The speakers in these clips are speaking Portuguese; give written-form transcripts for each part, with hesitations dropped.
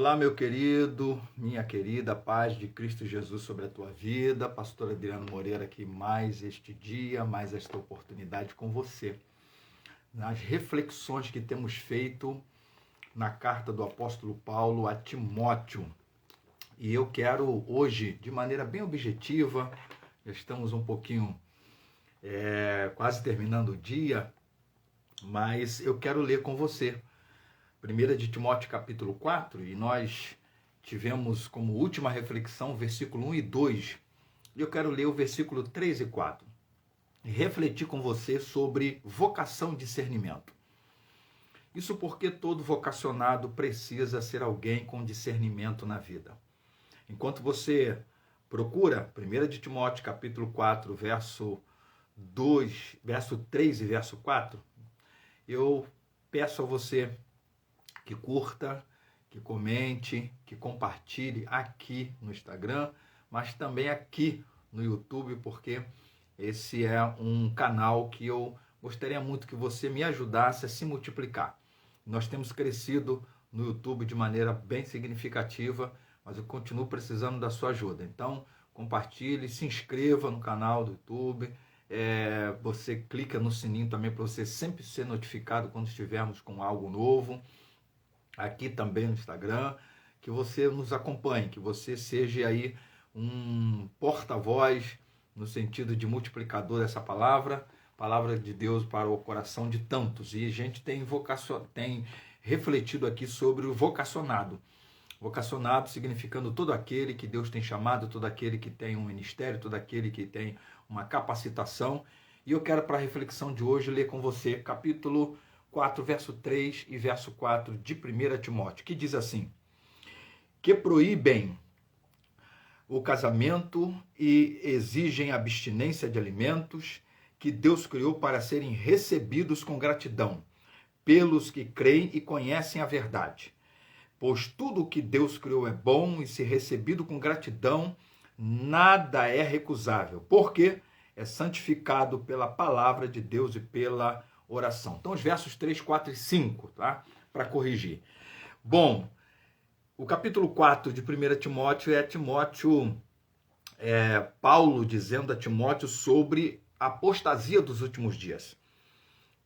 Olá, meu querido, minha querida, paz de Cristo Jesus sobre a tua vida. Pastor Adriano Moreira aqui mais este dia, mais esta oportunidade com você. Nas reflexões que temos feito na carta do apóstolo Paulo a Timóteo. E eu quero hoje, de maneira bem objetiva, já estamos um pouquinho quase terminando o dia, mas eu quero ler com você 1 de Timóteo capítulo 4, e nós tivemos como última reflexão o versículo 1 e 2. E eu quero ler o versículo 3 e 4. E refletir com você sobre vocação e discernimento. Isso porque todo vocacionado precisa ser alguém com discernimento na vida. Enquanto você procura 1 de Timóteo capítulo 4, verso 2, verso 3 e verso 4, eu peço a você que curta, que comente, que compartilhe aqui no Instagram, mas também aqui no YouTube, porque esse é um canal que eu gostaria muito que você me ajudasse a se multiplicar. Nós temos crescido no YouTube de maneira bem significativa, mas eu continuo precisando da sua ajuda. Então, compartilhe, se inscreva no canal do YouTube, você clica no sininho também para você sempre ser notificado quando estivermos com algo novo. Aqui também no Instagram, que você nos acompanhe, que você seja aí um porta-voz no sentido de multiplicador dessa palavra de Deus para o coração de tantos. E a gente tem refletido aqui sobre o vocacionado. Vocacionado significando todo aquele que Deus tem chamado, todo aquele que tem um ministério, todo aquele que tem uma capacitação. E eu quero, para a reflexão de hoje, ler com você capítulo 4, verso 3 e verso 4 de 1 Timóteo, que diz assim: que proíbem o casamento e exigem abstinência de alimentos que Deus criou para serem recebidos com gratidão pelos que creem e conhecem a verdade. Pois tudo o que Deus criou é bom e se recebido com gratidão, nada é recusável, porque é santificado pela palavra de Deus e pela oração. Então, os versos 3, 4 e 5, tá? Para corrigir. Bom, o capítulo 4 de 1 Timóteo Paulo dizendo a Timóteo sobre a apostasia dos últimos dias.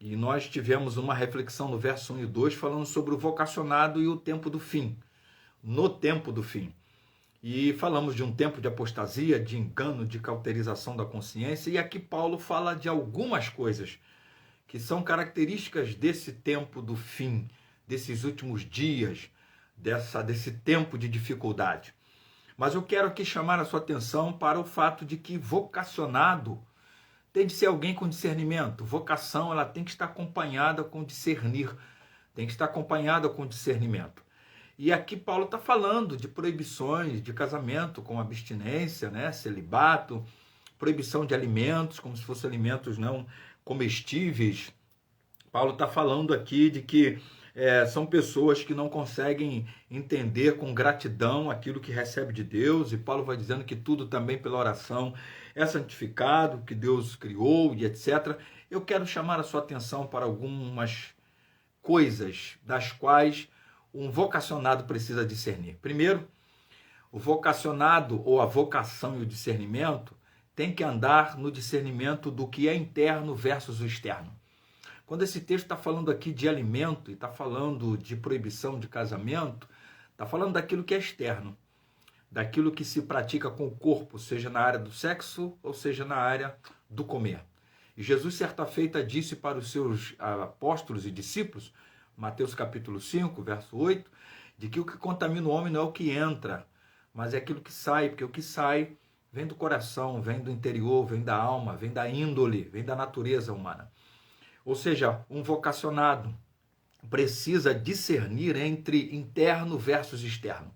E nós tivemos uma reflexão no verso 1 e 2 falando sobre o vocacionado e o tempo do fim. No tempo do fim. E falamos de um tempo de apostasia, de engano, de cauterização da consciência. E aqui Paulo fala de algumas coisas que são características desse tempo do fim, desses últimos dias, desse tempo de dificuldade. Mas eu quero aqui chamar a sua atenção para o fato de que vocacionado tem de ser alguém com discernimento. Vocação, ela tem que estar acompanhada com discernir, tem que estar acompanhada com discernimento. E aqui Paulo está falando de proibições de casamento, como abstinência, celibato, proibição de alimentos, como se fossem alimentos não comestíveis. Paulo está falando aqui de que são pessoas que não conseguem entender com gratidão aquilo que recebe de Deus, e Paulo vai dizendo que tudo também pela oração é santificado, que Deus criou e etc. Eu quero chamar a sua atenção para algumas coisas das quais um vocacionado precisa discernir. Primeiro, o vocacionado ou a vocação e o discernimento tem que andar no discernimento do que é interno versus o externo. Quando esse texto está falando aqui de alimento e está falando de proibição de casamento, está falando daquilo que é externo, daquilo que se pratica com o corpo, seja na área do sexo ou seja na área do comer. E Jesus, certa feita, disse para os seus apóstolos e discípulos, Mateus capítulo 5, verso 8, de que o que contamina o homem não é o que entra, mas é aquilo que sai, porque o que sai vem do coração, vem do interior, vem da alma, vem da índole, vem da natureza humana. Ou seja, um vocacionado precisa discernir entre interno versus externo.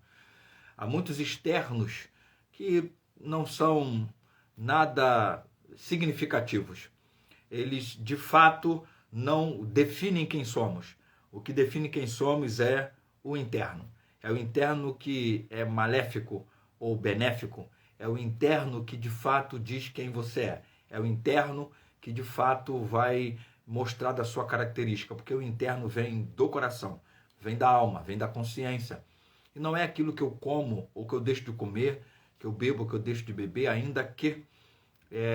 Há muitos externos que não são nada significativos. Eles, de fato, não definem quem somos. O que define quem somos é o interno. É o interno que é maléfico ou benéfico. É o interno que, de fato, diz quem você é. É o interno que, de fato, vai mostrar da sua característica, porque o interno vem do coração, vem da alma, vem da consciência. E não é aquilo que eu como ou que eu deixo de comer, que eu bebo ou que eu deixo de beber, ainda que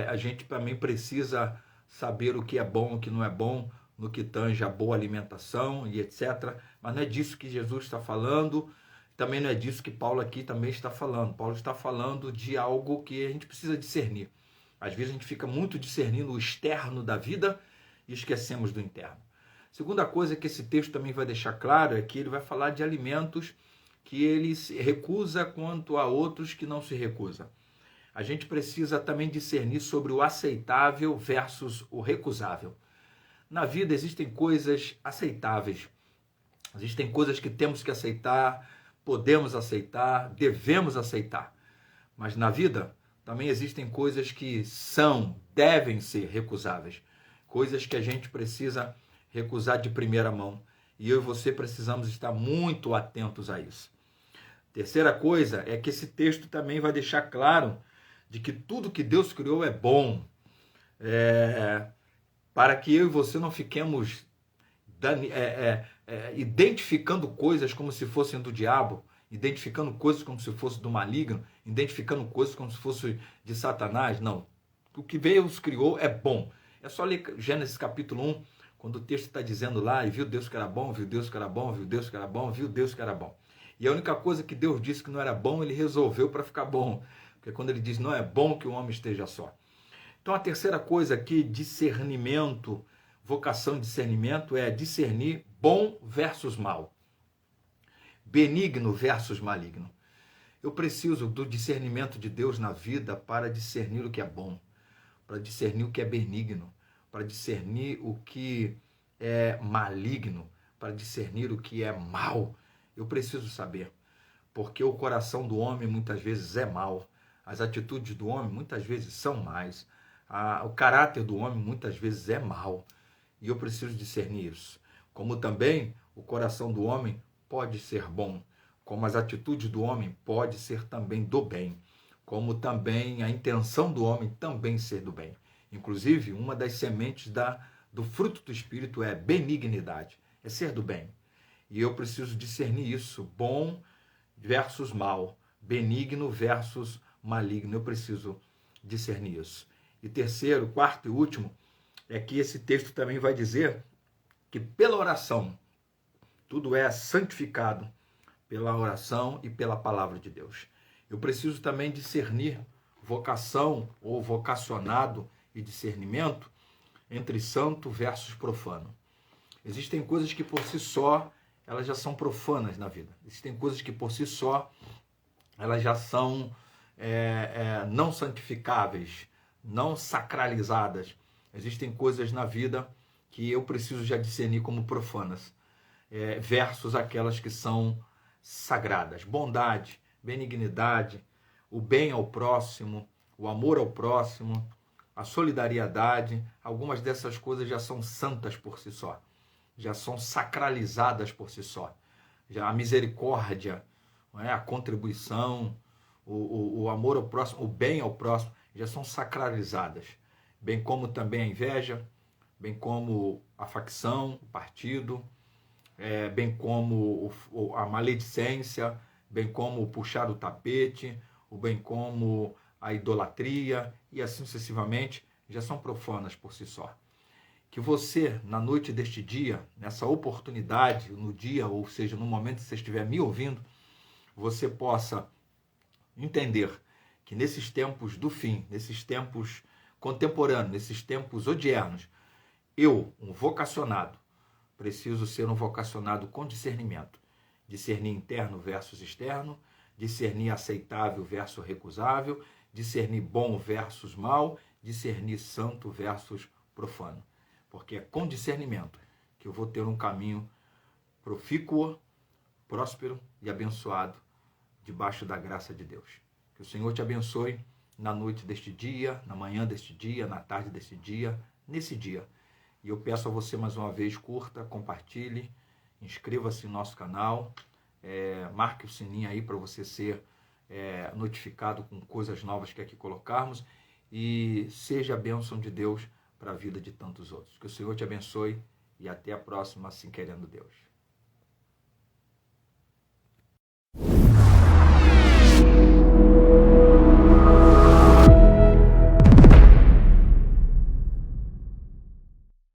a gente também precisa saber o que é bom, o que não é bom, no que tange a boa alimentação e etc. Mas não é disso que Jesus está falando, também não é disso que Paulo aqui também está falando. Paulo está falando de algo que a gente precisa discernir. Às vezes a gente fica muito discernindo o externo da vida e esquecemos do interno. Segunda coisa que esse texto também vai deixar claro é que ele vai falar de alimentos que ele se recusa quanto a outros que não se recusa. A gente precisa também discernir sobre o aceitável versus o recusável. Na vida existem coisas aceitáveis, existem coisas que temos que aceitar, podemos aceitar, devemos aceitar. Mas na vida também existem coisas que devem ser recusáveis, coisas que a gente precisa recusar de primeira mão. E eu e você precisamos estar muito atentos a isso. Terceira coisa é que esse texto também vai deixar claro de que tudo que Deus criou é bom, para que eu e você não fiquemos identificando coisas como se fossem do diabo, identificando coisas como se fosse do maligno, identificando coisas como se fosse de Satanás. Não. O que Deus criou é bom. É só ler Gênesis capítulo 1, quando o texto está dizendo lá, e viu Deus que era bom, viu Deus que era bom, viu Deus que era bom, viu Deus que era bom. E a única coisa que Deus disse que não era bom, ele resolveu para ficar bom. Porque quando ele diz não é bom que o homem esteja só. Então a terceira coisa aqui, discernimento, vocação de discernimento, é discernir bom versus mal. Benigno versus maligno. Eu preciso do discernimento de Deus na vida para discernir o que é bom, para discernir o que é benigno, para discernir o que é maligno, para discernir o que é mal. Eu preciso saber, porque o coração do homem muitas vezes é mau, as atitudes do homem muitas vezes são más, o caráter do homem muitas vezes é mau, e eu preciso discernir isso. Como também o coração do homem pode ser bom, como as atitudes do homem pode ser também do bem, como também a intenção do homem também ser do bem. Inclusive, uma das sementes do fruto do Espírito é benignidade, é ser do bem. E eu preciso discernir isso, bom versus mal, benigno versus maligno. Eu preciso discernir isso. E terceiro, quarto e último, é que esse texto também vai dizer que pela oração, tudo é santificado pela oração e pela palavra de Deus. Eu preciso também discernir vocação ou vocacionado e discernimento entre santo versus profano. Existem coisas que por si só elas já são profanas na vida. Existem coisas que por si só elas já são não santificáveis, não sacralizadas. Existem coisas na vida que eu preciso já discernir como profanas, versus aquelas que são sagradas. Bondade, benignidade, o bem ao próximo, o amor ao próximo, a solidariedade, algumas dessas coisas já são santas por si só, já são sacralizadas por si só. Já a misericórdia, a contribuição, o amor ao próximo, o bem ao próximo, já são sacralizadas. Bem como também a inveja, bem como a facção, o partido, bem como a maledicência, bem como o puxar o tapete, bem como a idolatria e assim sucessivamente, já são profanas por si só. Que você, na noite deste dia, nessa oportunidade, no dia, ou seja, no momento que você estiver me ouvindo, você possa entender que nesses tempos do fim, nesses tempos contemporâneos, nesses tempos odiernos, eu, um vocacionado, preciso ser um vocacionado com discernimento. Discernir interno versus externo, discernir aceitável versus recusável, discernir bom versus mal, discernir santo versus profano. Porque é com discernimento que eu vou ter um caminho profícuo, próspero e abençoado debaixo da graça de Deus. Que o Senhor te abençoe na noite deste dia, na manhã deste dia, na tarde deste dia, nesse dia. E eu peço a você mais uma vez, curta, compartilhe, inscreva-se no nosso canal, marque o sininho aí para você ser notificado com coisas novas que aqui colocarmos e seja a bênção de Deus para a vida de tantos outros. Que o Senhor te abençoe e até a próxima, assim querendo Deus.